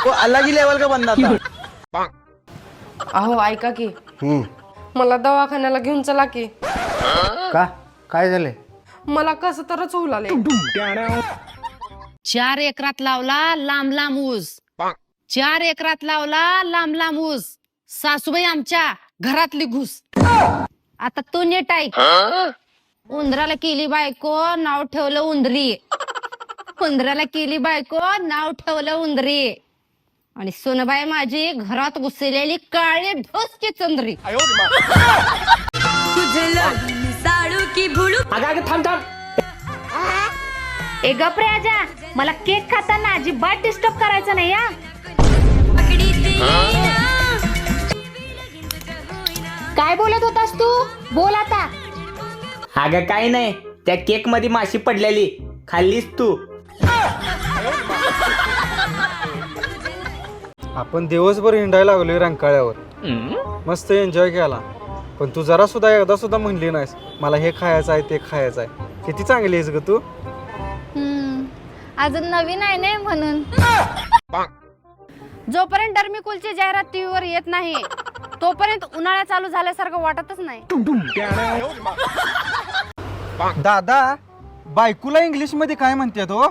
तो अलग ही लेवल का बंदा था। अहो ऐका की मला दवाखान्याला घेऊन चला की। का काय झाले? मला कसं तरच होऊ लागले। 4 एकरात लावला लांब लांब ऊस, 4 एकरात लावला लांब लांब ऊस, सासूबाई आमच्या घरातली घुस। आता तो नीट ऐक, उंदराला केली बायको नाव ठेवलं उंदरी, उंदराला केली बायको नाव ठेवलं उंदरी, आणि सोनबाई माझी घरात घुसलेली काळी ढोसकी चंद्री। ए गप रे आजा, मला केक खाताना अजिबात डिस्टर्ब करायचं नाही या। काय बोलत होतास तू? बोल आता। अगं काही नाही, त्या केक मध्ये माशी पडलेली खाल्लीस तू। आपण दिवसभर हिंडायला लागलोय रंकाळ्यावर, मस्त एन्जॉय केला, पण तू जरा सुद्धा एकदा सुद्धा म्हणली नाहीस मला हे खायचं आहे ते खायचं आहे। किती चांगली आहेस ग तू। अजून नवीन आहे ना म्हणून। जोपर्यंत डर्मिकूलची जाहिरात टीव्हीवर येत नाही तोपर्यंत उन्हाळा चालू झाल्यासारखं वाटतच नाही। दादा बायकोला इंग्लिश मध्ये काय म्हणते तो?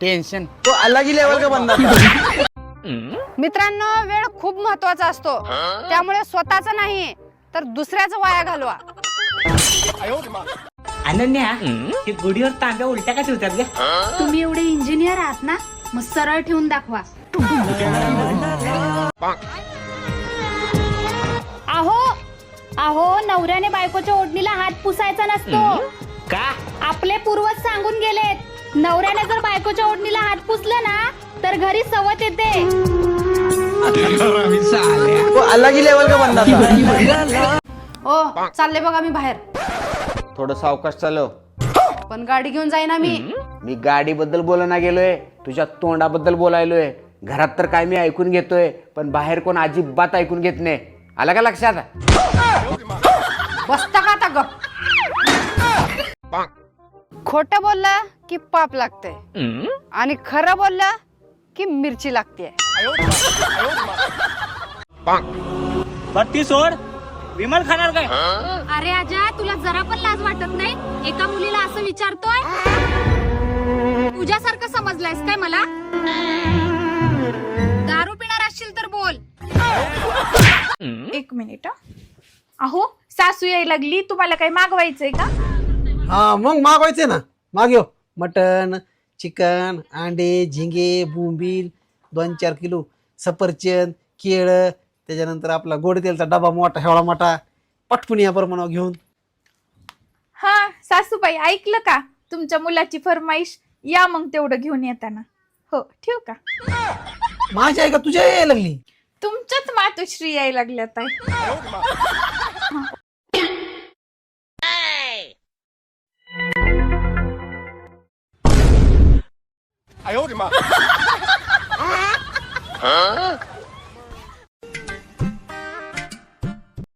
टेन्शन। तो अलग ही लेवल का बंदा था। मित्रांनो, वेळ खूप महत्वाचा असतो, त्यामुळे स्वतःचा नाही तर दुसऱ्याचा वाया घालवा। अनन्या, हे गुढीवर तांब्या उलट्या का ठेवतात ग? तुम्ही एवढे इंजिनियर आहात ना, मग सरळ ठेवून दाखवा। अहो अहो, नवऱ्याने बायकोच्या ओढणीला हात पुसायचा नसतो। का? आपले पूर्वज सांगून गेलेत, नवऱ्याने जर बायकोच्या ओढणीला हात पुसलं ना तर घरी सवत येते। तो अलग ही लेवल का बंदा था। ओ चालले बघा मी बाहेर, थोडं सावकाश चालव। पण गाडी घेऊन जाईन मी। मी गाडी बद्दल बोलना गेलोय, तुझ्या तोंडाबद्दल बोलायलोय। घरात तर काय मी ऐकून घेतोय, पण बाहेर कोण अजिबात ऐकून घेत नाही। आला का लक्षात? बसता का आता गप? खोटं बोललं की पाप लागते, आणि खरं बोललं की मिरची लागते। बत्ती सोड, विमल खाणार काय? अरे आजा, तुला जरा पण लाज वाटत नाही? एका मुलीला असं विचारतोय? तुझ्यासारखं समजलायस काय मला? दारू पिणार असशील तर बोल। एक मिनिट। अहो सासू यायला लागली, तुम्हाला काही मागवायचंय का? हा मग मागवायचे ना, मागव मटन, चिकन, अंडे, झिंगे, बोंबील, 2-4 किलो सफरचंद, केळं, त्याच्यानंतर आपला गोड तेलचा डबा मोठा हेवळा मोठा, पटपून या प्रमाणावर घेऊन। हा सासूबाई, ऐकलं का तुमच्या मुलाची फरमाईश? या मग तेवढं घेऊन येताना। हो ठेवू का? माझी आहे का तुझ्या यायला लागली? तुमच्याच मातोश्री यायला लागल्यात आहे।